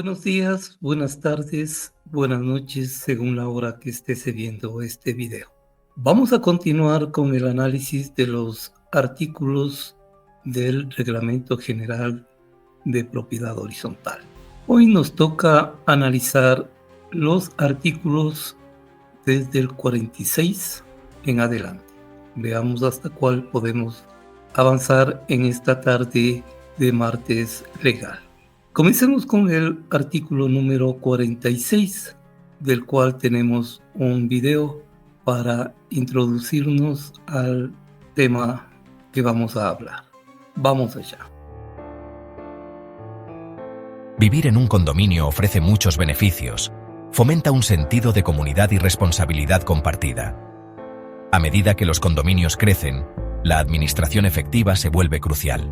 Buenos días, buenas tardes, buenas noches, según la hora que estés viendo este video. Vamos a continuar con el análisis de los artículos del Reglamento General de Propiedad Horizontal. Hoy nos toca analizar los artículos desde el 46 en adelante. Veamos hasta cuál podemos avanzar en esta tarde de martes legal. Comencemos con el artículo número 46, del cual tenemos un video para introducirnos al tema que vamos a hablar. Vamos allá. Vivir en un condominio ofrece muchos beneficios, fomenta un sentido de comunidad y responsabilidad compartida. A medida que los condominios crecen, la administración efectiva se vuelve crucial.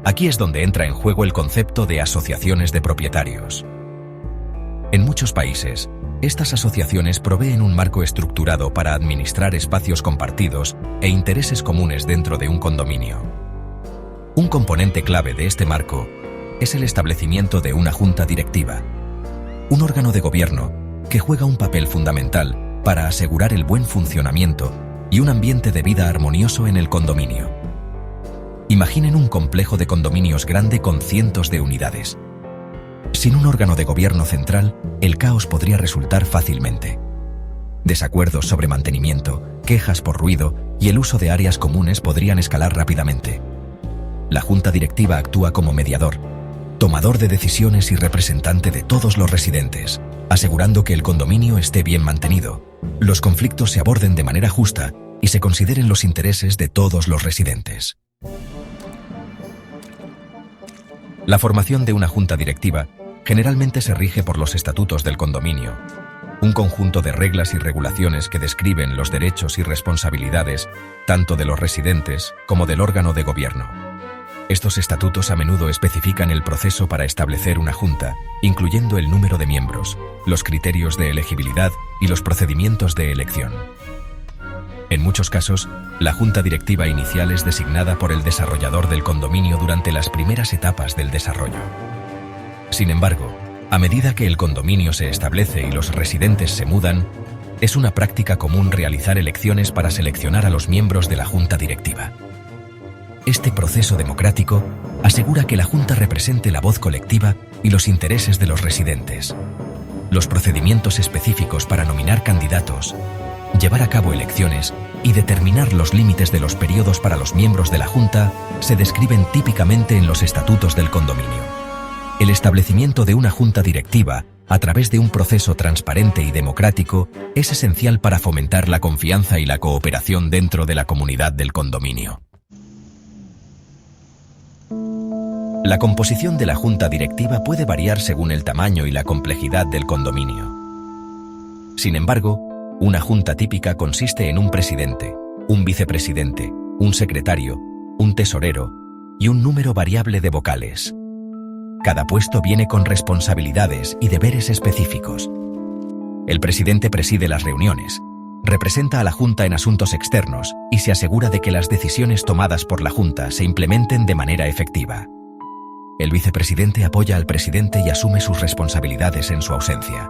Aquí es donde entra en juego el concepto de asociaciones de propietarios. En muchos países, estas asociaciones proveen un marco estructurado para administrar espacios compartidos e intereses comunes dentro de un condominio. Un componente clave de este marco es el establecimiento de una junta directiva, un órgano de gobierno que juega un papel fundamental para asegurar el buen funcionamiento y un ambiente de vida armonioso en el condominio. Imaginen un complejo de condominios grande con cientos de unidades. Sin un órgano de gobierno central, el caos podría resultar fácilmente. Desacuerdos sobre mantenimiento, quejas por ruido y el uso de áreas comunes podrían escalar rápidamente. La junta directiva actúa como mediador, tomador de decisiones y representante de todos los residentes, asegurando que el condominio esté bien mantenido, los conflictos se aborden de manera justa y se consideren los intereses de todos los residentes. La formación de una junta directiva generalmente se rige por los estatutos del condominio, un conjunto de reglas y regulaciones que describen los derechos y responsabilidades tanto de los residentes como del órgano de gobierno. Estos estatutos a menudo especifican el proceso para establecer una junta, incluyendo el número de miembros, los criterios de elegibilidad y los procedimientos de elección. En muchos casos, la junta directiva inicial es designada por el desarrollador del condominio durante las primeras etapas del desarrollo. Sin embargo, a medida que el condominio se establece y los residentes se mudan, es una práctica común realizar elecciones para seleccionar a los miembros de la junta directiva. Este proceso democrático asegura que la junta represente la voz colectiva y los intereses de los residentes. Los procedimientos específicos para nominar candidatos, llevar a cabo elecciones y determinar los límites de los periodos para los miembros de la Junta se describen típicamente en los estatutos del condominio. El establecimiento de una junta directiva a través de un proceso transparente y democrático es esencial para fomentar la confianza y la cooperación dentro de la comunidad del condominio. La composición de la junta directiva puede variar según el tamaño y la complejidad del condominio. Sin embargo, una junta típica consiste en un presidente, un vicepresidente, un secretario, un tesorero y un número variable de vocales. Cada puesto viene con responsabilidades y deberes específicos. El presidente preside las reuniones, representa a la junta en asuntos externos y se asegura de que las decisiones tomadas por la junta se implementen de manera efectiva. El vicepresidente apoya al presidente y asume sus responsabilidades en su ausencia.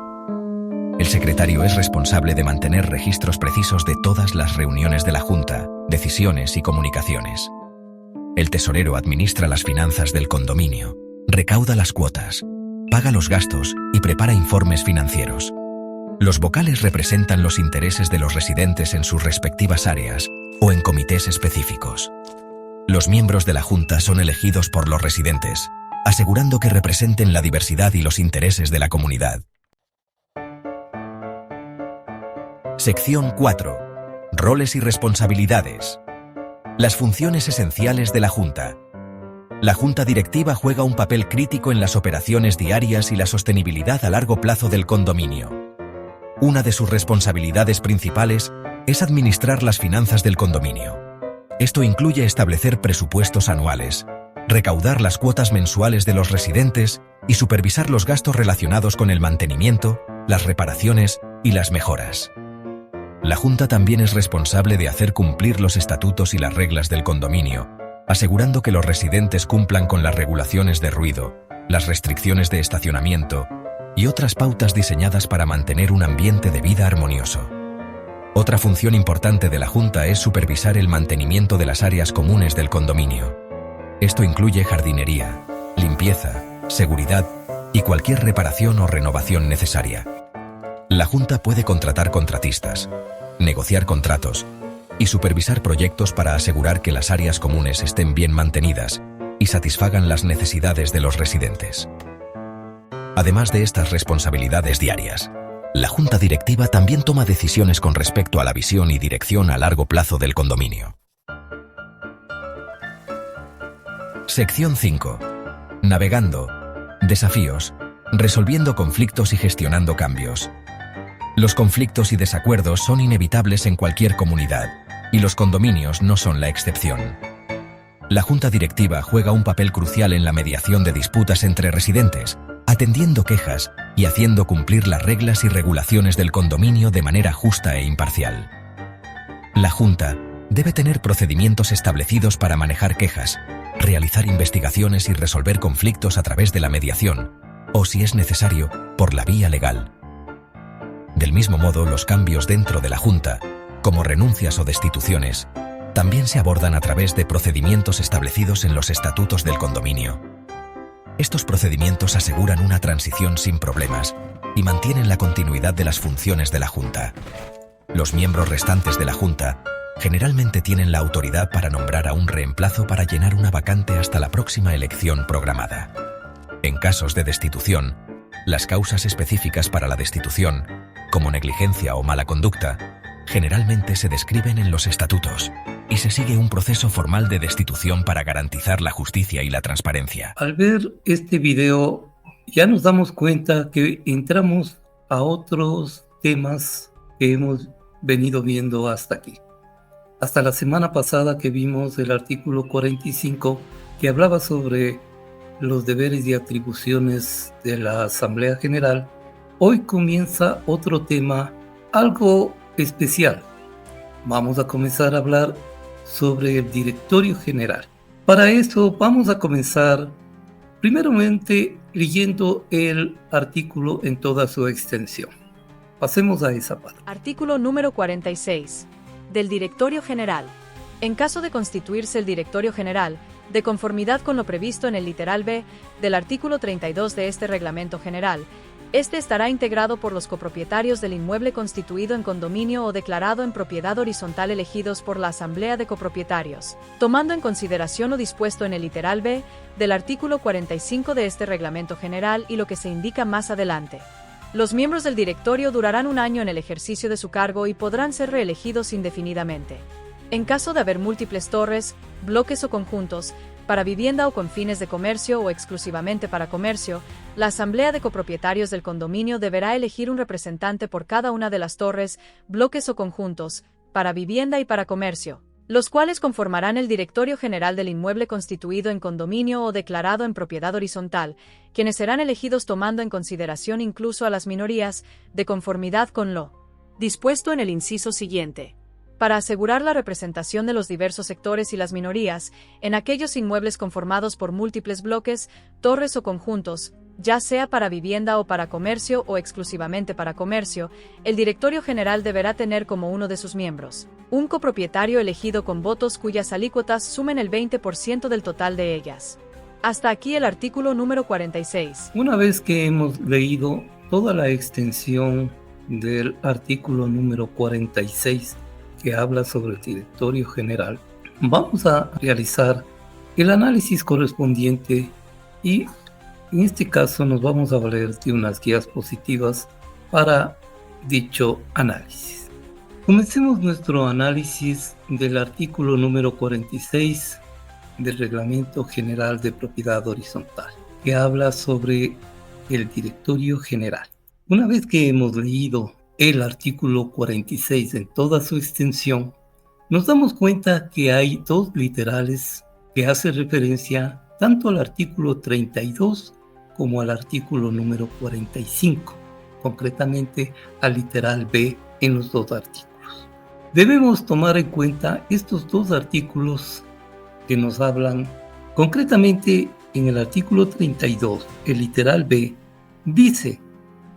El secretario es responsable de mantener registros precisos de todas las reuniones de la Junta, decisiones y comunicaciones. El tesorero administra las finanzas del condominio, recauda las cuotas, paga los gastos y prepara informes financieros. Los vocales representan los intereses de los residentes en sus respectivas áreas o en comités específicos. Los miembros de la Junta son elegidos por los residentes, asegurando que representen la diversidad y los intereses de la comunidad. Sección 4. Roles y responsabilidades. Las funciones esenciales de la Junta. La Junta Directiva juega un papel crítico en las operaciones diarias y la sostenibilidad a largo plazo del condominio. Una de sus responsabilidades principales es administrar las finanzas del condominio. Esto incluye establecer presupuestos anuales, recaudar las cuotas mensuales de los residentes y supervisar los gastos relacionados con el mantenimiento, las reparaciones y las mejoras. La Junta también es responsable de hacer cumplir los estatutos y las reglas del condominio, asegurando que los residentes cumplan con las regulaciones de ruido, las restricciones de estacionamiento y otras pautas diseñadas para mantener un ambiente de vida armonioso. Otra función importante de la Junta es supervisar el mantenimiento de las áreas comunes del condominio. Esto incluye jardinería, limpieza, seguridad y cualquier reparación o renovación necesaria. La Junta puede contratar contratistas, negociar contratos y supervisar proyectos para asegurar que las áreas comunes estén bien mantenidas y satisfagan las necesidades de los residentes. Además de estas responsabilidades diarias, la Junta Directiva también toma decisiones con respecto a la visión y dirección a largo plazo del condominio. Sección 5. Navegando. Desafíos. Resolviendo conflictos y gestionando cambios. Los conflictos y desacuerdos son inevitables en cualquier comunidad, y los condominios no son la excepción. La Junta Directiva juega un papel crucial en la mediación de disputas entre residentes, atendiendo quejas y haciendo cumplir las reglas y regulaciones del condominio de manera justa e imparcial. La Junta debe tener procedimientos establecidos para manejar quejas, realizar investigaciones y resolver conflictos a través de la mediación, o si es necesario, por la vía legal. Del mismo modo, los cambios dentro de la Junta, como renuncias o destituciones, también se abordan a través de procedimientos establecidos en los estatutos del condominio. Estos procedimientos aseguran una transición sin problemas y mantienen la continuidad de las funciones de la Junta. Los miembros restantes de la Junta generalmente tienen la autoridad para nombrar a un reemplazo para llenar una vacante hasta la próxima elección programada. En casos de destitución, las causas específicas para la destitución, como negligencia o mala conducta, generalmente se describen en los estatutos y se sigue un proceso formal de destitución para garantizar la justicia y la transparencia. Al ver este video, ya nos damos cuenta que entramos a otros temas que hemos venido viendo hasta aquí. Hasta la semana pasada que vimos el artículo 45 que hablaba sobre los deberes y atribuciones de la Asamblea General, hoy comienza otro tema algo especial. Vamos a comenzar a hablar sobre el Directorio General. Para eso vamos a comenzar primeramente leyendo el artículo en toda su extensión. Pasemos a esa parte. Artículo número 46. Del Directorio General. En caso de constituirse el Directorio General, de conformidad con lo previsto en el literal B del artículo 32 de este Reglamento General, este estará integrado por los copropietarios del inmueble constituido en condominio o declarado en propiedad horizontal elegidos por la Asamblea de Copropietarios, tomando en consideración lo dispuesto en el literal B del artículo 45 de este Reglamento General y lo que se indica más adelante. Los miembros del directorio durarán un año en el ejercicio de su cargo y podrán ser reelegidos indefinidamente. En caso de haber múltiples torres, bloques o conjuntos, para vivienda o con fines de comercio o exclusivamente para comercio, la Asamblea de Copropietarios del condominio deberá elegir un representante por cada una de las torres, bloques o conjuntos, para vivienda y para comercio, los cuales conformarán el Directorio General del inmueble constituido en condominio o declarado en propiedad horizontal, quienes serán elegidos tomando en consideración incluso a las minorías, de conformidad con lo dispuesto en el inciso siguiente. Para asegurar la representación de los diversos sectores y las minorías, en aquellos inmuebles conformados por múltiples bloques, torres o conjuntos, ya sea para vivienda o para comercio o exclusivamente para comercio, el Directorio General deberá tener como uno de sus miembros un copropietario elegido con votos cuyas alícuotas sumen el 20% del total de ellas. Hasta aquí el artículo número 46. Una vez que hemos leído toda la extensión del artículo número 46, que habla sobre el Directorio General, vamos a realizar el análisis correspondiente y en este caso nos vamos a valer de unas guías positivas para dicho análisis. Comencemos nuestro análisis del artículo número 46 del Reglamento General de Propiedad Horizontal, que habla sobre el Directorio General. Una vez que hemos leído el artículo 46 en toda su extensión, nos damos cuenta que hay dos literales que hacen referencia tanto al artículo 32 como al artículo número 45, concretamente al literal B en los dos artículos. Debemos tomar en cuenta estos dos artículos que nos hablan concretamente en el artículo 32, el literal B, dice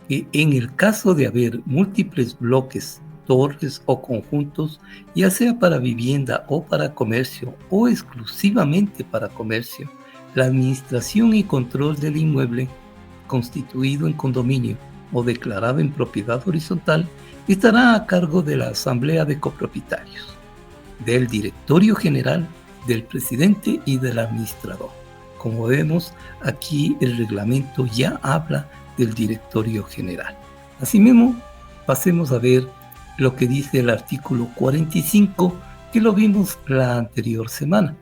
que en el caso de haber múltiples bloques, torres o conjuntos, ya sea para vivienda o para comercio o exclusivamente para comercio, la administración y control del inmueble constituido en condominio o declarado en propiedad horizontal estará a cargo de la Asamblea de Copropietarios, del Directorio General, del Presidente y del Administrador. Como vemos, aquí el reglamento ya habla del Directorio General. Asimismo, pasemos a ver lo que dice el artículo 45, que lo vimos la anterior semana.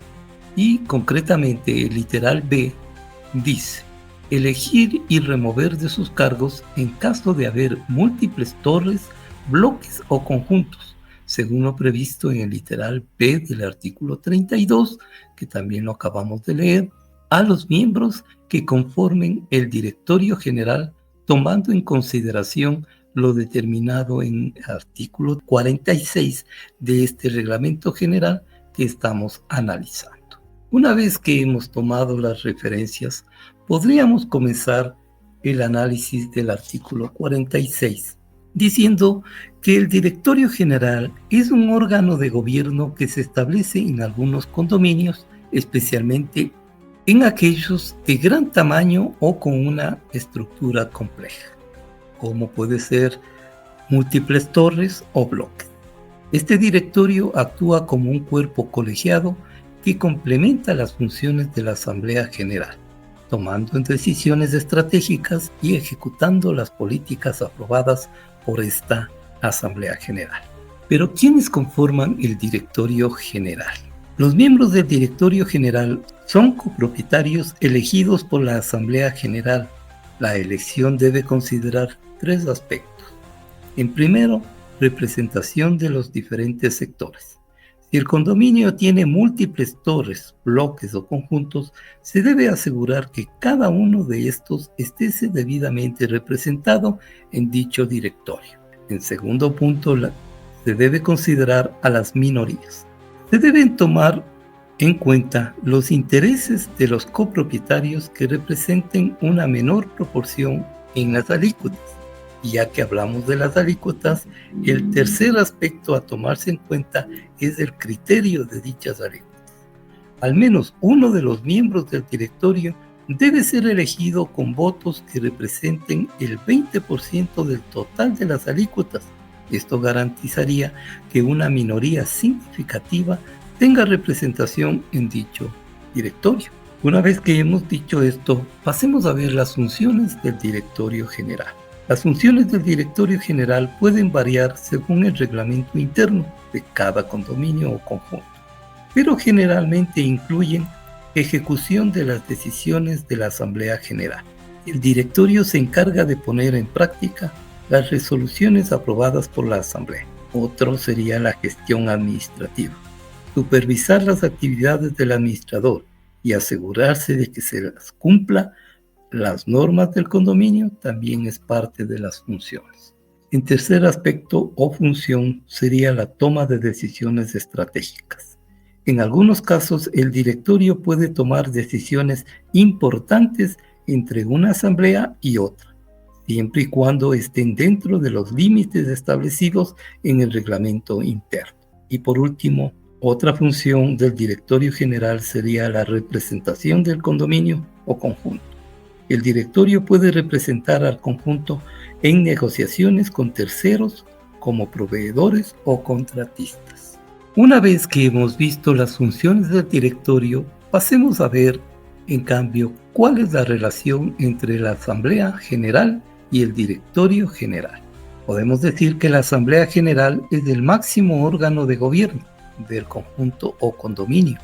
Y concretamente el literal B dice: elegir y remover de sus cargos en caso de haber múltiples torres, bloques o conjuntos, según lo previsto en el literal B del artículo 32, que también lo acabamos de leer, a los miembros que conformen el Directorio General, tomando en consideración lo determinado en el artículo 46 de este reglamento general que estamos analizando. Una vez que hemos tomado las referencias, podríamos comenzar el análisis del artículo 46, diciendo que el Directorio General es un órgano de gobierno que se establece en algunos condominios, especialmente en aquellos de gran tamaño o con una estructura compleja, como puede ser múltiples torres o bloques. Este directorio actúa como un cuerpo colegiado que complementa las funciones de la Asamblea General, tomando decisiones estratégicas y ejecutando las políticas aprobadas por esta Asamblea General. Pero ¿quiénes conforman el Directorio General? Los miembros del Directorio General son copropietarios elegidos por la Asamblea General. La elección debe considerar tres aspectos. En primero, representación de los diferentes sectores. Si el condominio tiene múltiples torres, bloques o conjuntos, se debe asegurar que cada uno de estos esté debidamente representado en dicho directorio. En segundo punto, se debe considerar a las minorías. Se deben tomar en cuenta los intereses de los copropietarios que representen una menor proporción en las alícuotas. Y ya que hablamos de las alícuotas, el tercer aspecto a tomarse en cuenta es el criterio de dichas alícuotas. Al menos uno de los miembros del directorio debe ser elegido con votos que representen el 20% del total de las alícuotas. Esto garantizaría que una minoría significativa tenga representación en dicho directorio. Una vez que hemos dicho esto, pasemos a ver las funciones del Directorio General. Las funciones del Directorio General pueden variar según el reglamento interno de cada condominio o conjunto, pero generalmente incluyen ejecución de las decisiones de la Asamblea General. El directorio se encarga de poner en práctica las resoluciones aprobadas por la Asamblea. Otro sería la gestión administrativa. Supervisar las actividades del administrador y asegurarse de que se las cumpla las normas del condominio también es parte de las funciones. En tercer aspecto o función sería la toma de decisiones estratégicas. En algunos casos, el directorio puede tomar decisiones importantes entre una asamblea y otra, siempre y cuando estén dentro de los límites establecidos en el reglamento interno. Y por último, otra función del Directorio General sería la representación del condominio o conjunto. El directorio puede representar al conjunto en negociaciones con terceros como proveedores o contratistas. Una vez que hemos visto las funciones del directorio, pasemos a ver, en cambio, cuál es la relación entre la Asamblea General y el Directorio General. Podemos decir que la Asamblea General es el máximo órgano de gobierno del conjunto o condominio,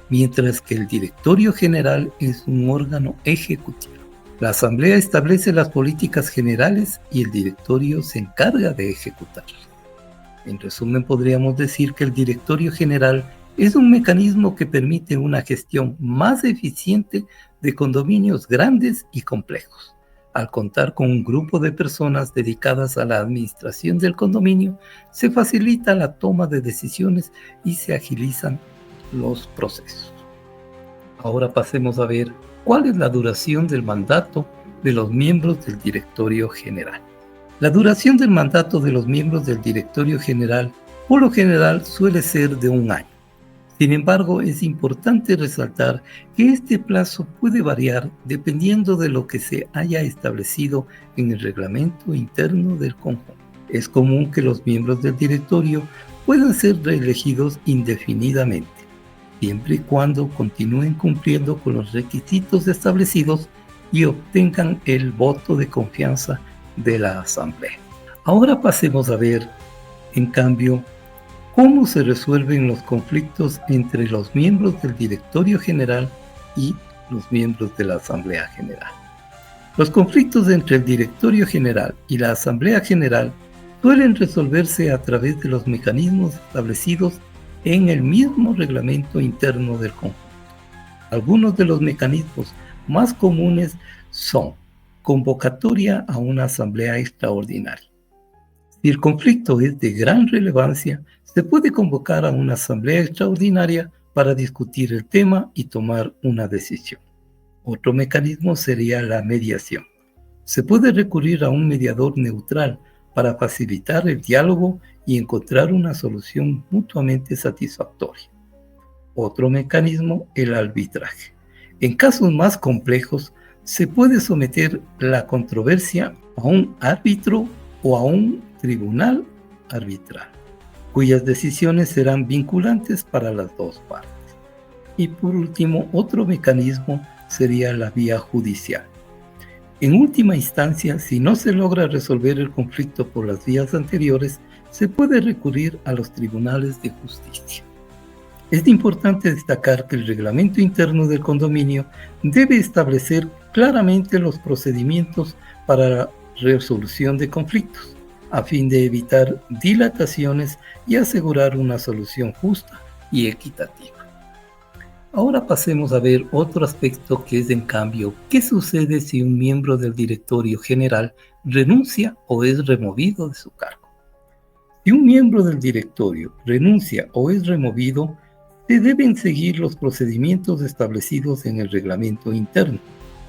mientras que el Directorio General es un órgano ejecutivo. La Asamblea establece las políticas generales y el directorio se encarga de ejecutarlas. En resumen, podríamos decir que el Directorio General es un mecanismo que permite una gestión más eficiente de condominios grandes y complejos. Al contar con un grupo de personas dedicadas a la administración del condominio, se facilita la toma de decisiones y se agilizan los procesos. Ahora pasemos a ver cuál es la duración del mandato de los miembros del Directorio General. La duración del mandato de los miembros del Directorio General por lo general suele ser de 1 año. Sin embargo, es importante resaltar que este plazo puede variar dependiendo de lo que se haya establecido en el reglamento interno del conjunto. Es común que los miembros del directorio puedan ser reelegidos indefinidamente, siempre y cuando continúen cumpliendo con los requisitos establecidos y obtengan el voto de confianza de la Asamblea. Ahora pasemos a ver, en cambio, cómo se resuelven los conflictos entre los miembros del Directorio General y los miembros de la Asamblea General. Los conflictos entre el Directorio General y la Asamblea General suelen resolverse a través de los mecanismos establecidos en el mismo reglamento interno del conjunto. Algunos de los mecanismos más comunes son convocatoria a una asamblea extraordinaria. Si el conflicto es de gran relevancia, se puede convocar a una asamblea extraordinaria para discutir el tema y tomar una decisión. Otro mecanismo sería la mediación. Se puede recurrir a un mediador neutral para facilitar el diálogo y encontrar una solución mutuamente satisfactoria. Otro mecanismo, el arbitraje. En casos más complejos, se puede someter la controversia a un árbitro o a un tribunal arbitral, cuyas decisiones serán vinculantes para las dos partes. Y por último, otro mecanismo sería la vía judicial. En última instancia, si no se logra resolver el conflicto por las vías anteriores, se puede recurrir a los tribunales de justicia. Es importante destacar que el reglamento interno del condominio debe establecer claramente los procedimientos para la resolución de conflictos, a fin de evitar dilataciones y asegurar una solución justa y equitativa. Ahora pasemos a ver otro aspecto que es, en cambio, ¿qué sucede si un miembro del Directorio General renuncia o es removido de su cargo? Si un miembro del directorio renuncia o es removido, se deben seguir los procedimientos establecidos en el reglamento interno.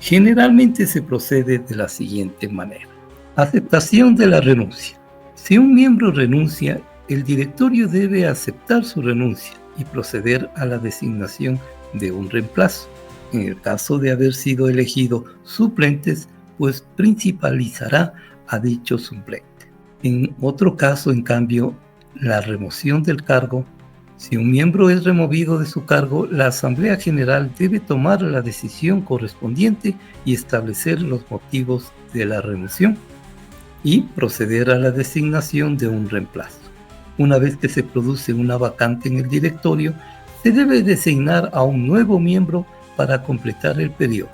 Generalmente se procede de la siguiente manera. Aceptación de la renuncia. Si un miembro renuncia, el directorio debe aceptar su renuncia y proceder a la designación de un reemplazo. En el caso de haber sido elegido suplentes, pues principalizará a dicho suplente. En otro caso, en cambio, la remoción del cargo. Si un miembro es removido de su cargo, la Asamblea General debe tomar la decisión correspondiente y establecer los motivos de la remoción y proceder a la designación de un reemplazo. Una vez que se produce una vacante en el directorio, se debe designar a un nuevo miembro para completar el periodo.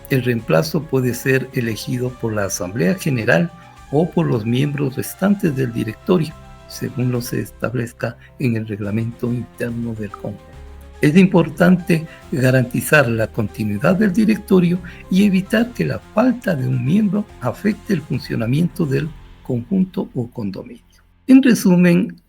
El reemplazo puede ser elegido por la Asamblea General o por los miembros restantes del directorio, según lo se establezca en el reglamento interno del conjunto. Es importante garantizar la continuidad del directorio y evitar que la falta de un miembro afecte el funcionamiento del conjunto o condominio. En resumen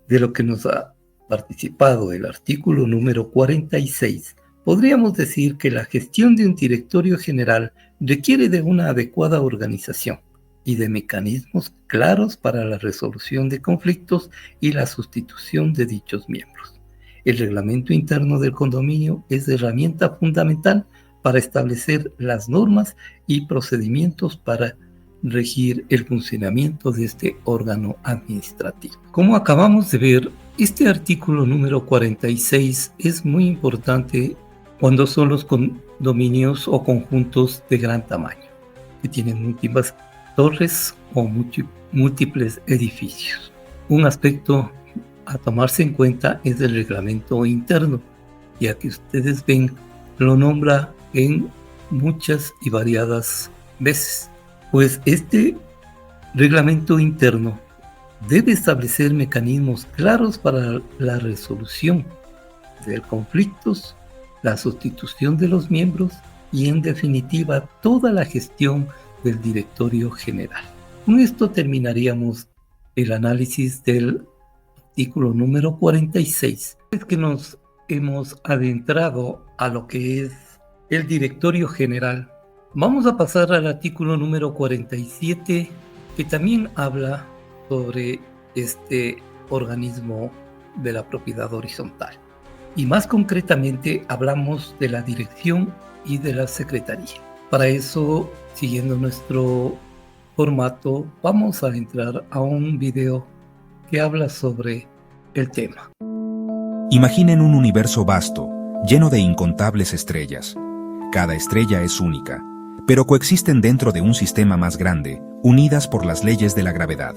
de lo que nos ha participado el artículo número 46, podríamos decir que la gestión de un directorio general requiere de una adecuada organización y de mecanismos claros para la resolución de conflictos y la sustitución de dichos miembros. El reglamento interno del condominio es herramienta fundamental para establecer las normas y procedimientos para regir el funcionamiento de este órgano administrativo. Como acabamos de ver, este artículo número 46 es muy importante cuando son los condominios o conjuntos de gran tamaño, que tienen múltiples torres o múltiples edificios. Un aspecto a tomarse en cuenta es el reglamento interno, ya que ustedes ven, lo nombra en muchas y variadas veces. Pues este reglamento interno debe establecer mecanismos claros para la resolución de conflictos, la sustitución de los miembros y, en definitiva, toda la gestión del directorio general. Con esto terminaríamos el análisis del artículo número 46. Es que nos hemos adentrado a lo que es El directorio general. Vamos a pasar al artículo número 47, que también habla sobre este organismo de la propiedad horizontal. Y más concretamente hablamos de la dirección y de la secretaría. Para eso, siguiendo nuestro formato, vamos a entrar a un video que habla sobre el tema. Imaginen un universo vasto, lleno de incontables estrellas. Cada estrella es única, pero coexisten dentro de un sistema más grande, unidas por las leyes de la gravedad.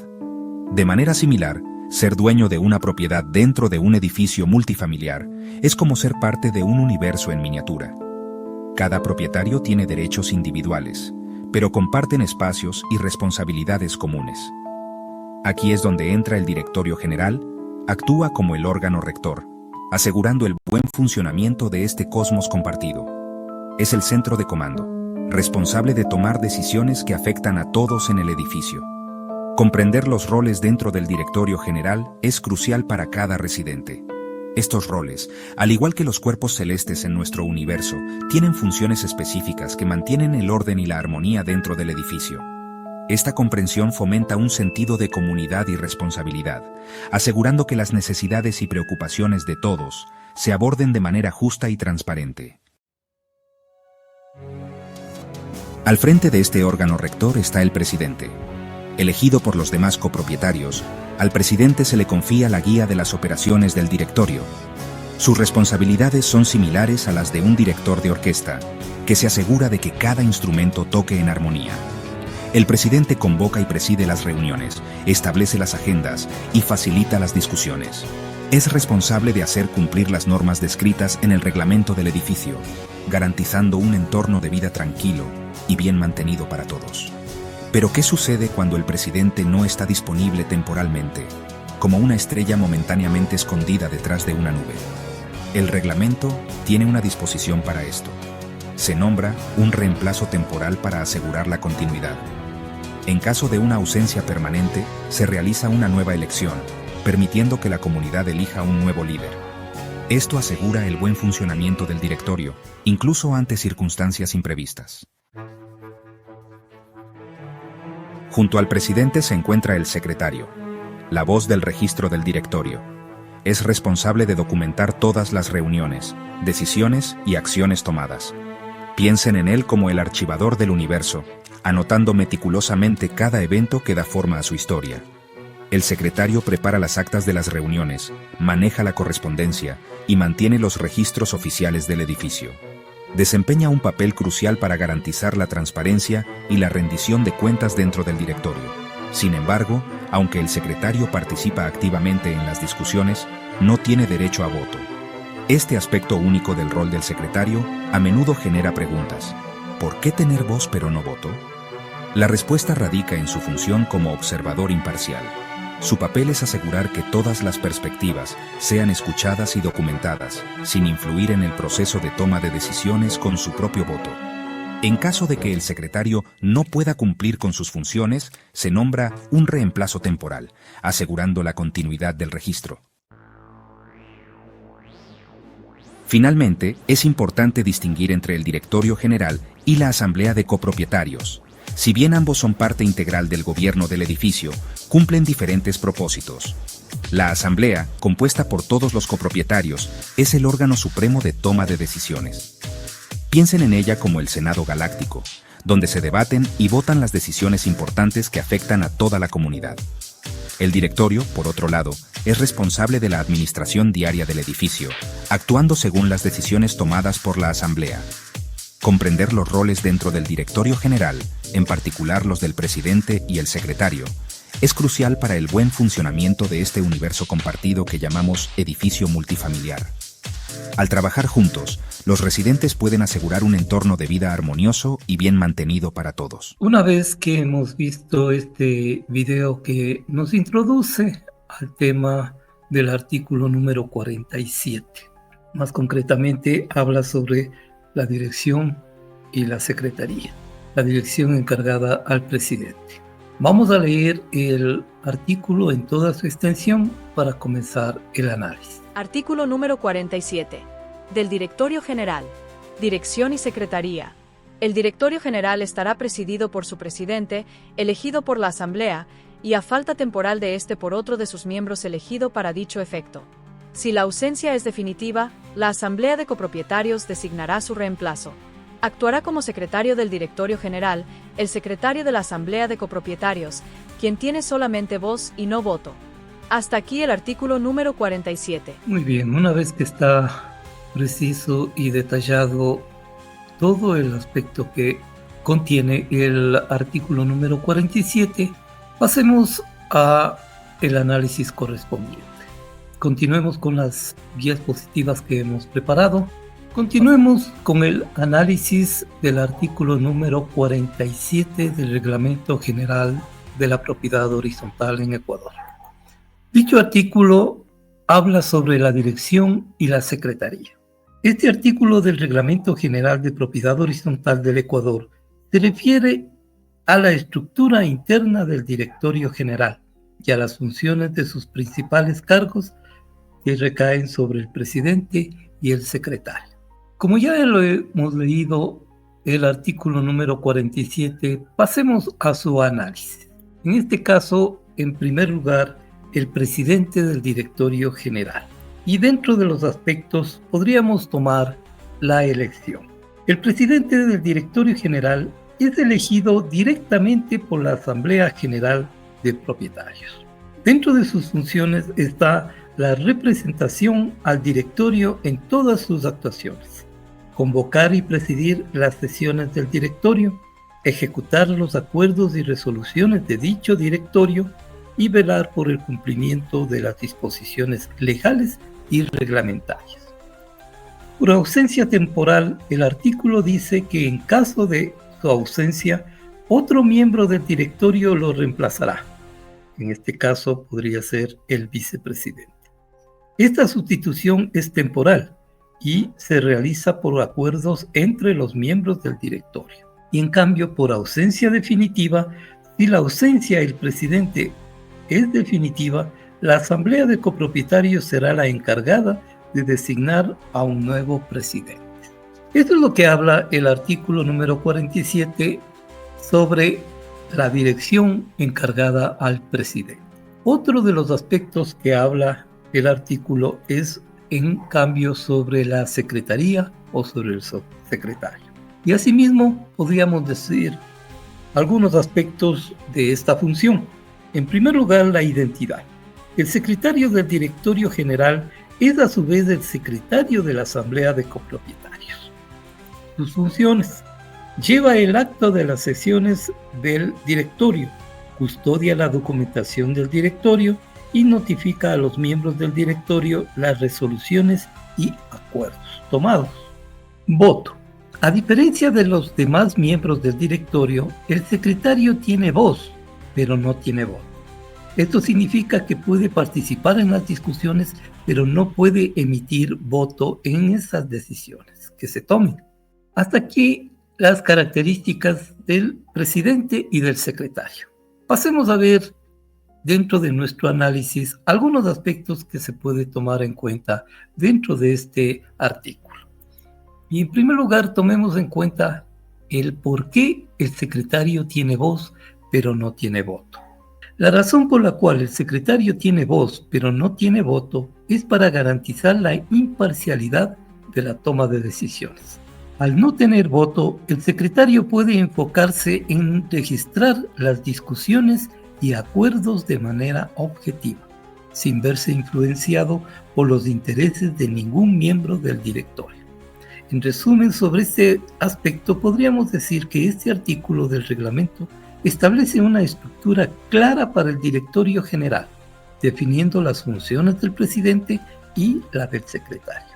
De manera similar, ser dueño de una propiedad dentro de un edificio multifamiliar es como ser parte de un universo en miniatura. Cada propietario tiene derechos individuales, pero comparten espacios y responsabilidades comunes. Aquí es donde entra el directorio general, actúa como el órgano rector, asegurando el buen funcionamiento de este cosmos compartido. Es el centro de comando, responsable de tomar decisiones que afectan a todos en el edificio. Comprender los roles dentro del directorio general es crucial para cada residente. Estos roles, al igual que los cuerpos celestes en nuestro universo, tienen funciones específicas que mantienen el orden y la armonía dentro del edificio. Esta comprensión fomenta un sentido de comunidad y responsabilidad, asegurando que las necesidades y preocupaciones de todos se aborden de manera justa y transparente. Al frente de este órgano rector está el presidente. Elegido por los demás copropietarios, al presidente se le confía la guía de las operaciones del directorio. Sus responsabilidades son similares a las de un director de orquesta, que se asegura de que cada instrumento toque en armonía. El presidente convoca y preside las reuniones, establece las agendas y facilita las discusiones. Es responsable de hacer cumplir las normas descritas en el reglamento del edificio, garantizando un entorno de vida tranquilo y bien mantenido para todos. Pero ¿qué sucede cuando el presidente no está disponible temporalmente, como una estrella momentáneamente escondida detrás de una nube? El reglamento tiene una disposición para esto. Se nombra un reemplazo temporal para asegurar la continuidad. En caso de una ausencia permanente, se realiza una nueva elección, permitiendo que la comunidad elija un nuevo líder. Esto asegura el buen funcionamiento del directorio, incluso ante circunstancias imprevistas. Junto al presidente se encuentra el secretario, la voz del registro del directorio. Es responsable de documentar todas las reuniones, decisiones y acciones tomadas. Piensen en él como el archivador del universo, anotando meticulosamente cada evento que da forma a su historia. El secretario prepara las actas de las reuniones, maneja la correspondencia y mantiene los registros oficiales del edificio. Desempeña un papel crucial para garantizar la transparencia y la rendición de cuentas dentro del directorio. Sin embargo, aunque el secretario participa activamente en las discusiones, no tiene derecho a voto. Este aspecto único del rol del secretario a menudo genera preguntas. ¿Por qué tener voz pero no voto? La respuesta radica en su función como observador imparcial. Su papel es asegurar que todas las perspectivas sean escuchadas y documentadas, sin influir en el proceso de toma de decisiones con su propio voto. En caso de que el secretario no pueda cumplir con sus funciones, se nombra un reemplazo temporal, asegurando la continuidad del registro. Finalmente, es importante distinguir entre el directorio general y la asamblea de copropietarios. Si bien ambos son parte integral del gobierno del edificio, cumplen diferentes propósitos. La asamblea, compuesta por todos los copropietarios, es el órgano supremo de toma de decisiones. Piensen en ella como el Senado Galáctico, donde se debaten y votan las decisiones importantes que afectan a toda la comunidad. El directorio, por otro lado, es responsable de la administración diaria del edificio, actuando según las decisiones tomadas por la asamblea. Comprender los roles dentro del directorio general, en particular los del presidente y el secretario, es crucial para el buen funcionamiento de este universo compartido que llamamos edificio multifamiliar. Al trabajar juntos, los residentes pueden asegurar un entorno de vida armonioso y bien mantenido para todos. Una vez que hemos visto este video que nos introduce al tema del artículo número 47, más concretamente habla sobre la dirección y la secretaría, la dirección encargada al presidente. Vamos a leer el artículo en toda su extensión para comenzar el análisis. Artículo número 47. Del Directorio General. Dirección y Secretaría. El Directorio General estará presidido por su presidente, elegido por la Asamblea, y a falta temporal de este por otro de sus miembros elegido para dicho efecto. Si la ausencia es definitiva, la Asamblea de Copropietarios designará su reemplazo. Actuará como secretario del Directorio General, el secretario de la Asamblea de Copropietarios, quien tiene solamente voz y no voto. Hasta aquí el artículo número 47. Muy bien, una vez que está preciso y detallado todo el aspecto que contiene el artículo número 47, pasemos a el análisis correspondiente. Continuemos con las guías positivas que hemos preparado. Continuemos con el análisis del artículo número 47 del Reglamento General de la Propiedad Horizontal en Ecuador. Dicho artículo habla sobre la dirección y la secretaría. Este artículo del Reglamento General de Propiedad Horizontal del Ecuador se refiere a la estructura interna del Directorio General y a las funciones de sus principales cargos que recaen sobre el presidente y el secretario. Como ya lo hemos leído, el artículo número 47, pasemos a su análisis. En este caso, en primer lugar, el presidente del Directorio General. Y dentro de los aspectos podríamos tomar la elección. El presidente del Directorio General es elegido directamente por la Asamblea General de Propietarios. Dentro de sus funciones está la representación al directorio en todas sus actuaciones, convocar y presidir las sesiones del directorio, ejecutar los acuerdos y resoluciones de dicho directorio y velar por el cumplimiento de las disposiciones legales y reglamentarias. Por ausencia temporal, el artículo dice que en caso de su ausencia, otro miembro del directorio lo reemplazará. En este caso podría ser el vicepresidente. Esta sustitución es temporal y se realiza por acuerdos entre los miembros del directorio. Y en cambio, por ausencia definitiva, si la ausencia del presidente es definitiva, la Asamblea de Copropietarios será la encargada de designar a un nuevo presidente. Esto es lo que habla el artículo número 47 sobre la dirección encargada al presidente. Otro de los aspectos que habla el artículo es, en cambio, sobre la secretaría o sobre el secretario. Y asimismo, podríamos decir algunos aspectos de esta función. En primer lugar, la identidad. El secretario del Directorio General es a su vez el secretario de la Asamblea de Copropietarios. Sus funciones: lleva el acta de las sesiones del directorio, custodia la documentación del directorio y notifica a los miembros del directorio las resoluciones y acuerdos tomados. Voto. A diferencia de los demás miembros del directorio, el secretario tiene voz, pero no tiene voto. Esto significa que puede participar en las discusiones, pero no puede emitir voto en esas decisiones que se tomen. Hasta aquí las características del presidente y del secretario. Pasemos a ver dentro de nuestro análisis algunos aspectos que se puede tomar en cuenta dentro de este artículo. Y en primer lugar, tomemos en cuenta el por qué el secretario tiene voz, pero no tiene voto. La razón por la cual el secretario tiene voz, pero no tiene voto, es para garantizar la imparcialidad de la toma de decisiones. Al no tener voto, el secretario puede enfocarse en registrar las discusiones y acuerdos de manera objetiva, sin verse influenciado por los intereses de ningún miembro del directorio. En resumen, sobre este aspecto podríamos decir que este artículo del reglamento establece una estructura clara para el directorio general, definiendo las funciones del presidente y la del secretario.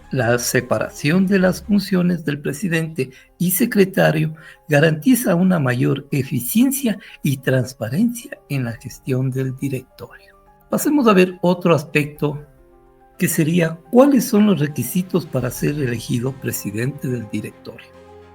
La separación de las funciones del presidente y secretario garantiza una mayor eficiencia y transparencia en la gestión del directorio. Pasemos a ver otro aspecto que sería cuáles son los requisitos para ser elegido presidente del directorio.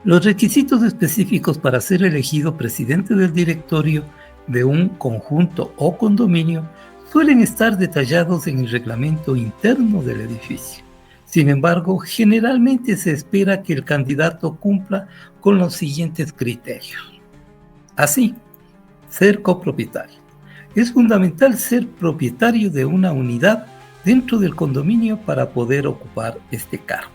Los requisitos específicos para ser elegido presidente del directorio de un conjunto o condominio suelen estar detallados en el reglamento interno del edificio, Sin embargo, generalmente se espera que el candidato cumpla con los siguientes criterios. Así, ser copropietario. Es fundamental ser propietario de una unidad dentro del condominio para poder ocupar este cargo.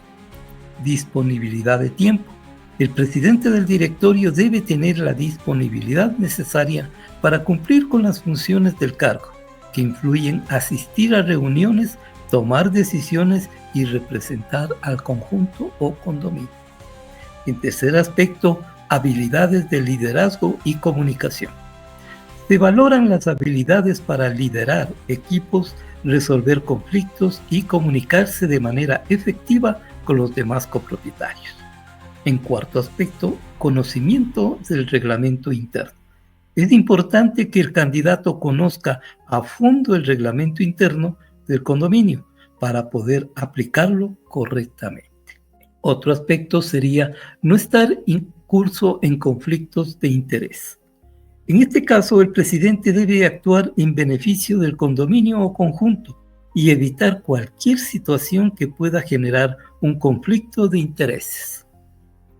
Disponibilidad de tiempo. El presidente del directorio debe tener la disponibilidad necesaria para cumplir con las funciones del cargo, que influyen asistir a reuniones, tomar decisiones y representar al conjunto o condominio. En tercer aspecto, habilidades de liderazgo y comunicación. Se valoran las habilidades para liderar equipos, resolver conflictos y comunicarse de manera efectiva con los demás copropietarios. En cuarto aspecto, conocimiento del reglamento interno. Es importante que el candidato conozca a fondo el reglamento interno del condominio para poder aplicarlo correctamente. Otro aspecto sería no estar incurso en conflictos de interés. En este caso, el presidente debe actuar en beneficio del condominio o conjunto y evitar cualquier situación que pueda generar un conflicto de intereses.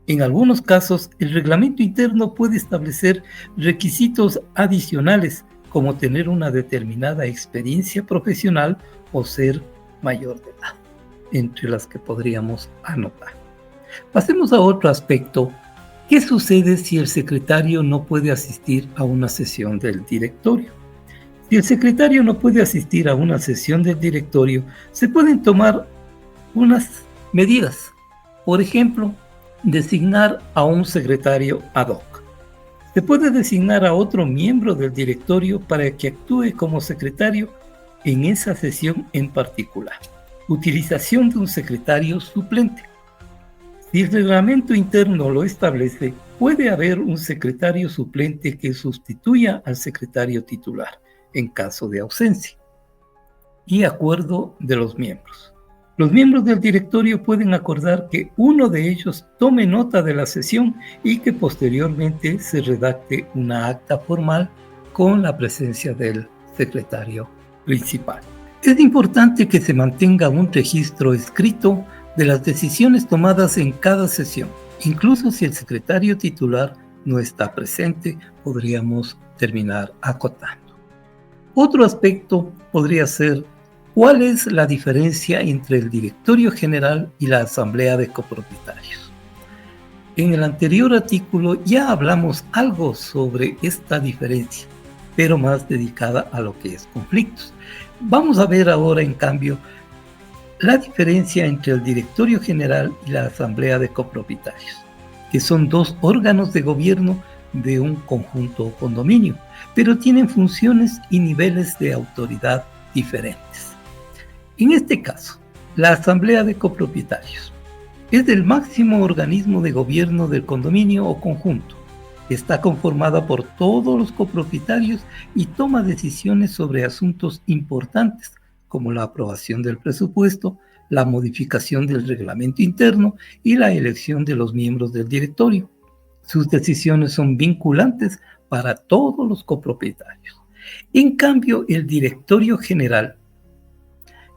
En algunos casos, el reglamento interno puede establecer requisitos adicionales, como tener una determinada experiencia profesional o ser mayor de edad, entre las que podríamos anotar. Pasemos a otro aspecto. ¿Qué sucede si el secretario no puede asistir a una sesión del directorio? Si el secretario no puede asistir a una sesión del directorio, se pueden tomar unas medidas. Por ejemplo, designar a un secretario ad hoc. Se puede designar a otro miembro del directorio para que actúe como secretario en esa sesión en particular. Utilización de un secretario suplente. Si el reglamento interno lo establece, puede haber un secretario suplente que sustituya al secretario titular en caso de ausencia. Y acuerdo de los miembros. Los miembros del directorio pueden acordar que uno de ellos tome nota de la sesión y que posteriormente se redacte una acta formal con la presencia del secretario principal. Es importante que se mantenga un registro escrito de las decisiones tomadas en cada sesión. Incluso si el secretario titular no está presente, podríamos terminar acotando. Otro aspecto podría ser ¿cuál es la diferencia entre el directorio general y la asamblea de copropietarios? En el anterior artículo ya hablamos algo sobre esta diferencia, pero más dedicada a lo que es conflictos. Vamos a ver ahora, en cambio, la diferencia entre el directorio general y la asamblea de copropietarios, que son dos órganos de gobierno de un conjunto o condominio, pero tienen funciones y niveles de autoridad diferentes. En este caso, la asamblea de copropietarios es el máximo organismo de gobierno del condominio o conjunto. Está conformada por todos los copropietarios y toma decisiones sobre asuntos importantes como la aprobación del presupuesto, la modificación del reglamento interno y la elección de los miembros del directorio. Sus decisiones son vinculantes para todos los copropietarios. En cambio, el directorio general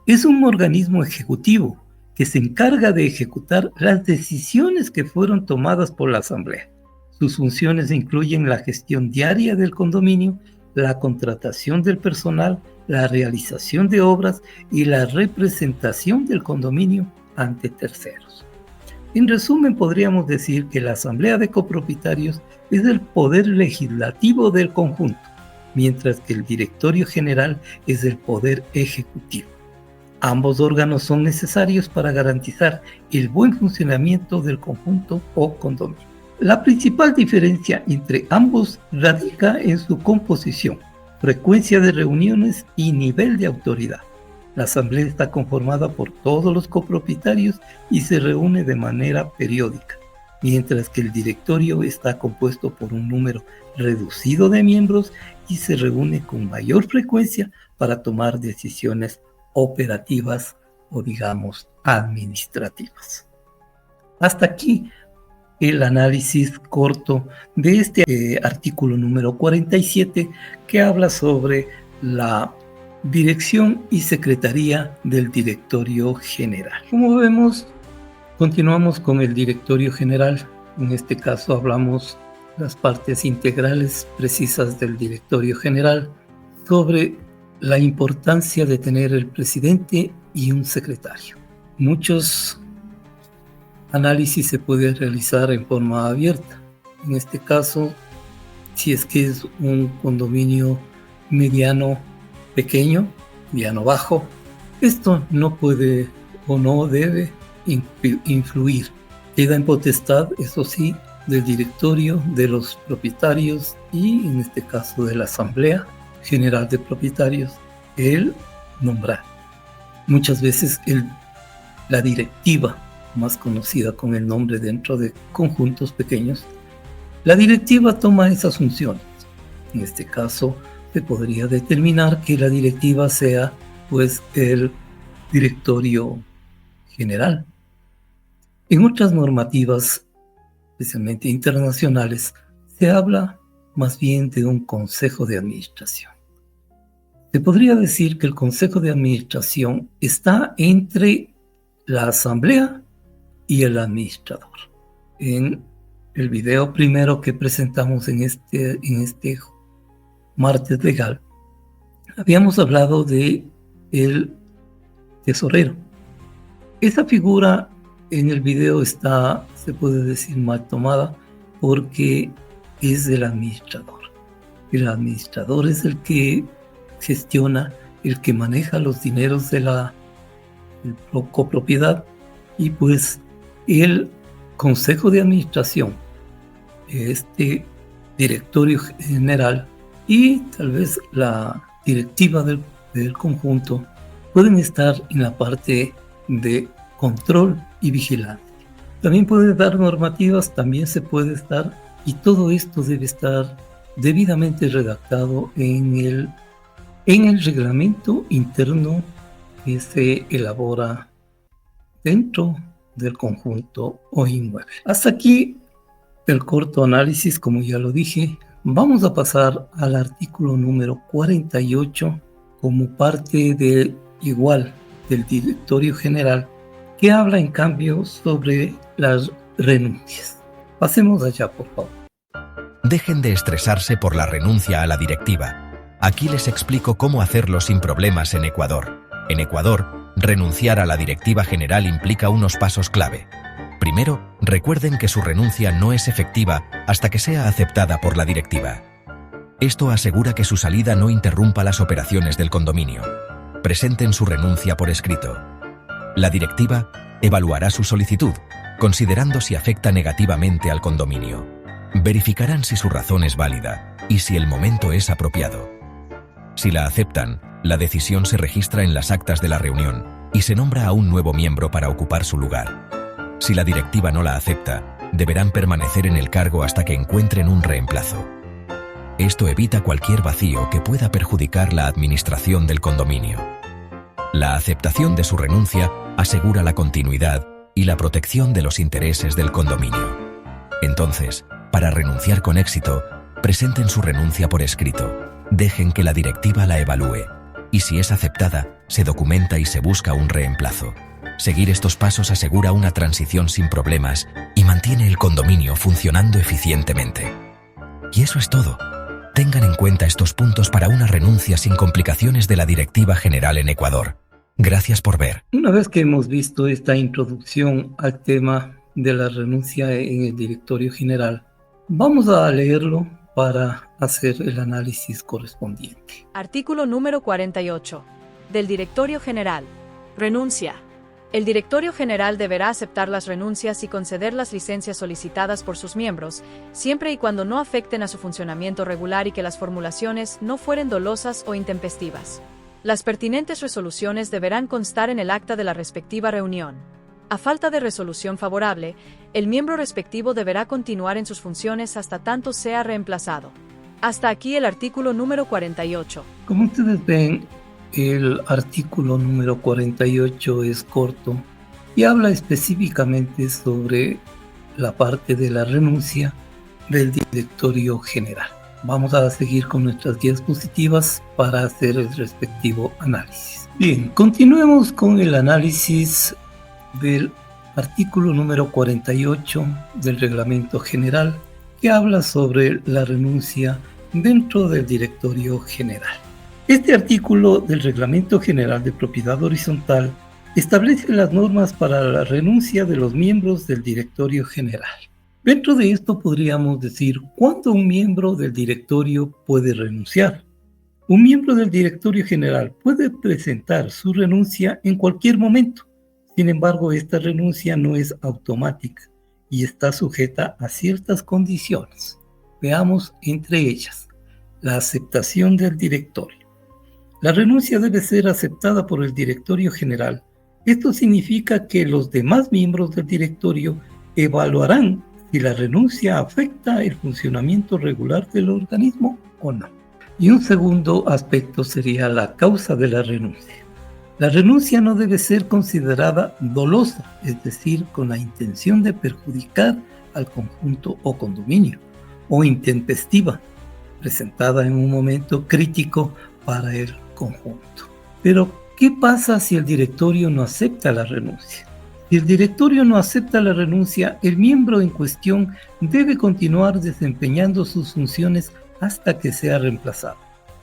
es un organismo ejecutivo que se encarga de ejecutar las decisiones que fueron tomadas por la asamblea. Sus funciones incluyen la gestión diaria del condominio, la contratación del personal, la realización de obras y la representación del condominio ante terceros. En resumen, podríamos decir que la asamblea de copropietarios es el poder legislativo del conjunto, mientras que el directorio general es el poder ejecutivo. Ambos órganos son necesarios para garantizar el buen funcionamiento del conjunto o condominio. La principal diferencia entre ambos radica en su composición, frecuencia de reuniones y nivel de autoridad. La asamblea está conformada por todos los copropietarios y se reúne de manera periódica, mientras que el directorio está compuesto por un número reducido de miembros y se reúne con mayor frecuencia para tomar decisiones operativas o, digamos, administrativas. Hasta aquí el análisis corto de este artículo número 47, que habla sobre la Dirección y Secretaría del Directorio General. Como vemos, continuamos con el Directorio General. En este caso hablamos las partes integrales precisas del Directorio General sobre la importancia de tener el presidente y un secretario. Muchos análisis se pueden realizar en forma abierta. En este caso, si es que es un condominio mediano pequeño, mediano bajo, esto no puede o no debe influir. Queda en potestad, eso sí, del directorio, de los propietarios y en este caso de la Asamblea General de Propietarios, el nombrar. Muchas veces la directiva, más conocida con el nombre dentro de conjuntos pequeños, la directiva toma esas funciones. En este caso, se podría determinar que la directiva sea pues el directorio general. En otras normativas, especialmente internacionales, se habla más bien de un consejo de administración. Se podría decir que el consejo de administración está entre la asamblea y el administrador. En el video primero que presentamos en este martes legal, habíamos hablado de el tesorero. Esa figura en el video está, se puede decir, mal tomada porque es del administrador. El administrador es el que gestiona, el que maneja los dineros de la copropiedad, y pues el consejo de administración, este directorio general y tal vez la directiva del conjunto pueden estar en la parte de control y vigilancia. También puede dar normativas, también se puede estar, y todo esto debe estar debidamente redactado en el reglamento interno que se elabora dentro del conjunto o inmueble. Hasta aquí el corto análisis, como ya lo dije. Vamos a pasar al artículo número 48 como parte del directorio general, que habla en cambio sobre las renuncias. Pasemos allá, por favor. Dejen de estresarse por la renuncia a la directiva. Aquí les explico cómo hacerlo sin problemas en Ecuador. En Ecuador, renunciar a la directiva general implica unos pasos clave. Primero, recuerden que su renuncia no es efectiva hasta que sea aceptada por la directiva. Esto asegura que su salida no interrumpa las operaciones del condominio. Presenten su renuncia por escrito. La directiva evaluará su solicitud, considerando si afecta negativamente al condominio. Verificarán si su razón es válida y si el momento es apropiado. Si la aceptan, la decisión se registra en las actas de la reunión y se nombra a un nuevo miembro para ocupar su lugar. Si la directiva no la acepta, deberán permanecer en el cargo hasta que encuentren un reemplazo. Esto evita cualquier vacío que pueda perjudicar la administración del condominio. La aceptación de su renuncia asegura la continuidad y la protección de los intereses del condominio. Entonces, para renunciar con éxito, presenten su renuncia por escrito, dejen que la directiva la evalúe, y si es aceptada, se documenta y se busca un reemplazo. Seguir estos pasos asegura una transición sin problemas y mantiene el condominio funcionando eficientemente. Y eso es todo. Tengan en cuenta estos puntos para una renuncia sin complicaciones de la directiva general en Ecuador. Gracias por ver. Una vez que hemos visto esta introducción al tema de la renuncia en el directorio general, vamos a leerlo para hacer el análisis correspondiente. Artículo número 48. Del Directorio General. Renuncia. El Directorio General deberá aceptar las renuncias y conceder las licencias solicitadas por sus miembros, siempre y cuando no afecten a su funcionamiento regular y que las formulaciones no fueren dolosas o intempestivas. Las pertinentes resoluciones deberán constar en el acta de la respectiva reunión. A falta de resolución favorable, el miembro respectivo deberá continuar en sus funciones hasta tanto sea reemplazado. Hasta aquí el artículo número 48. Como ustedes ven, el artículo número 48 es corto y habla específicamente sobre la parte de la renuncia del directorio general. Vamos a seguir con nuestras guías positivas para hacer el respectivo análisis. Bien, continuemos con el análisis del artículo número 48 del Reglamento General, que habla sobre la renuncia dentro del Directorio General. Este artículo del Reglamento General de Propiedad Horizontal establece las normas para la renuncia de los miembros del Directorio General. Dentro de esto podríamos decir cuándo un miembro del directorio puede renunciar. Un miembro del Directorio General puede presentar su renuncia en cualquier momento. Sin embargo, esta renuncia no es automática y está sujeta a ciertas condiciones. Veamos entre ellas: la aceptación del directorio. La renuncia debe ser aceptada por el Directorio General. Esto significa que los demás miembros del directorio evaluarán si la renuncia afecta el funcionamiento regular del organismo o no. Y un segundo aspecto sería la causa de la renuncia. La renuncia no debe ser considerada dolosa, es decir, con la intención de perjudicar al conjunto o condominio, o intempestiva, presentada en un momento crítico para el conjunto. Pero, ¿qué pasa si el directorio no acepta la renuncia? Si el directorio no acepta la renuncia, el miembro en cuestión debe continuar desempeñando sus funciones hasta que sea reemplazado.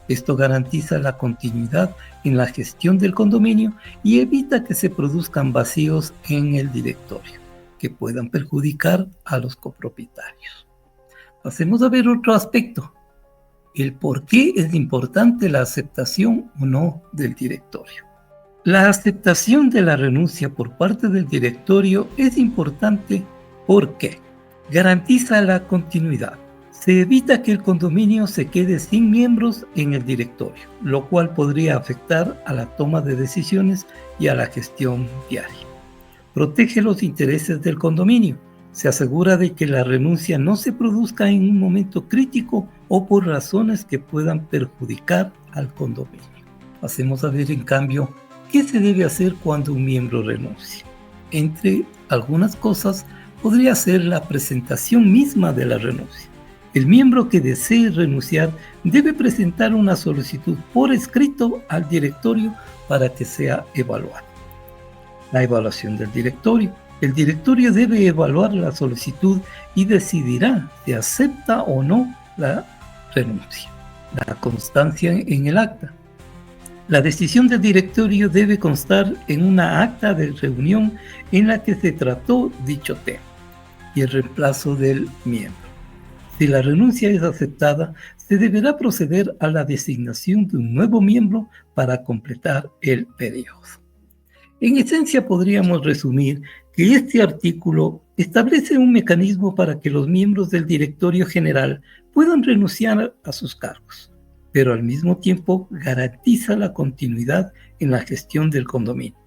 Esto garantiza la continuidad en la gestión del condominio y evita que se produzcan vacíos en el directorio que puedan perjudicar a los copropietarios. Pasemos a ver otro aspecto: el por qué es importante la aceptación o no del directorio. La aceptación de la renuncia por parte del directorio es importante porque garantiza la continuidad. Se evita que el condominio se quede sin miembros en el directorio, lo cual podría afectar a la toma de decisiones y a la gestión diaria. Protege los intereses del condominio. Se asegura de que la renuncia no se produzca en un momento crítico o por razones que puedan perjudicar al condominio. Pasemos a ver, en cambio, ¿qué se debe hacer cuando un miembro renuncia? Entre algunas cosas, podría ser la presentación misma de la renuncia. El miembro que desee renunciar debe presentar una solicitud por escrito al directorio para que sea evaluado. La evaluación del directorio. El directorio debe evaluar la solicitud y decidirá si acepta o no la renuncia. La constancia en el acta. La decisión del directorio debe constar en una acta de reunión en la que se trató dicho tema y el reemplazo del miembro. Si la renuncia es aceptada, se deberá proceder a la designación de un nuevo miembro para completar el periodo. En esencia, podríamos resumir que este artículo establece un mecanismo para que los miembros del Directorio General puedan renunciar a sus cargos, pero al mismo tiempo garantiza la continuidad en la gestión del condominio.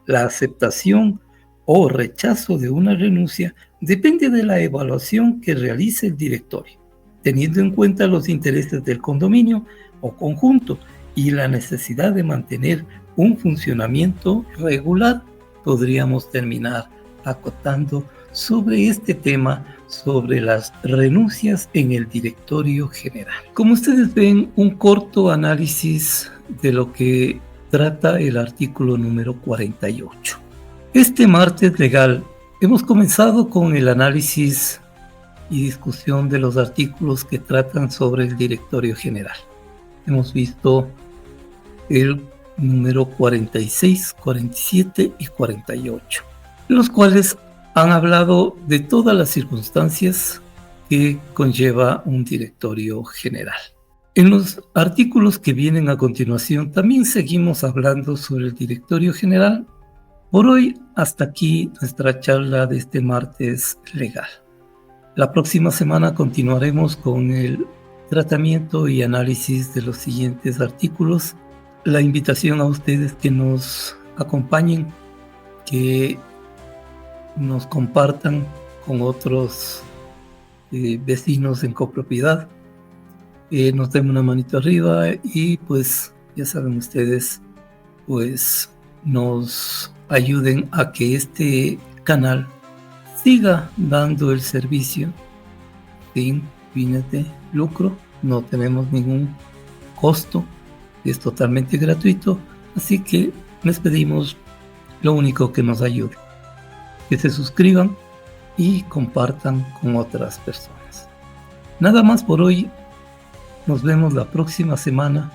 La aceptación o rechazo de una renuncia depende de la evaluación que realice el directorio, teniendo en cuenta los intereses del condominio o conjunto y la necesidad de mantener un funcionamiento regular. Podríamos terminar acotando sobre este tema, sobre las renuncias en el Directorio General. Como ustedes ven, un corto análisis de lo que trata el artículo número 48. Este martes legal hemos comenzado con el análisis y discusión de los artículos que tratan sobre el Directorio General. Hemos visto el número 46, 47 y 48, los cuales han hablado de todas las circunstancias que conlleva un directorio general. En los artículos que vienen a continuación también seguimos hablando sobre el directorio general. Por hoy, hasta aquí nuestra charla de este martes legal. La próxima semana continuaremos con el tratamiento y análisis de los siguientes artículos. La invitación a ustedes que nos acompañen, que nos compartan con otros vecinos en copropiedad, nos den una manito arriba y pues ya saben ustedes, pues nos ayuden a que este canal siga dando el servicio sin fines de lucro no tenemos ningún costo, es totalmente gratuito, así que les pedimos lo único que nos ayude, que se suscriban y compartan con otras personas. Nada más por hoy, nos vemos la próxima semana,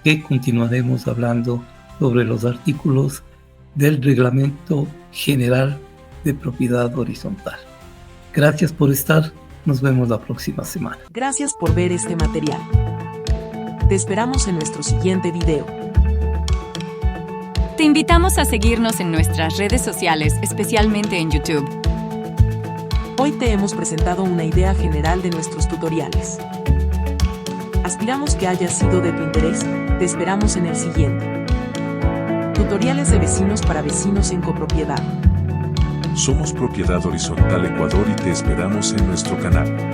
que continuaremos hablando sobre los artículos del Reglamento General de Propiedad Horizontal. Gracias por estar, nos vemos la próxima semana. Gracias por ver este material. Te esperamos en nuestro siguiente video. Te invitamos a seguirnos en nuestras redes sociales, especialmente en YouTube. Hoy te hemos presentado una idea general de nuestros tutoriales. Aspiramos que haya sido de tu interés. Te esperamos en el siguiente. Tutoriales de vecinos para vecinos en copropiedad. Somos Propiedad Horizontal Ecuador y te esperamos en nuestro canal.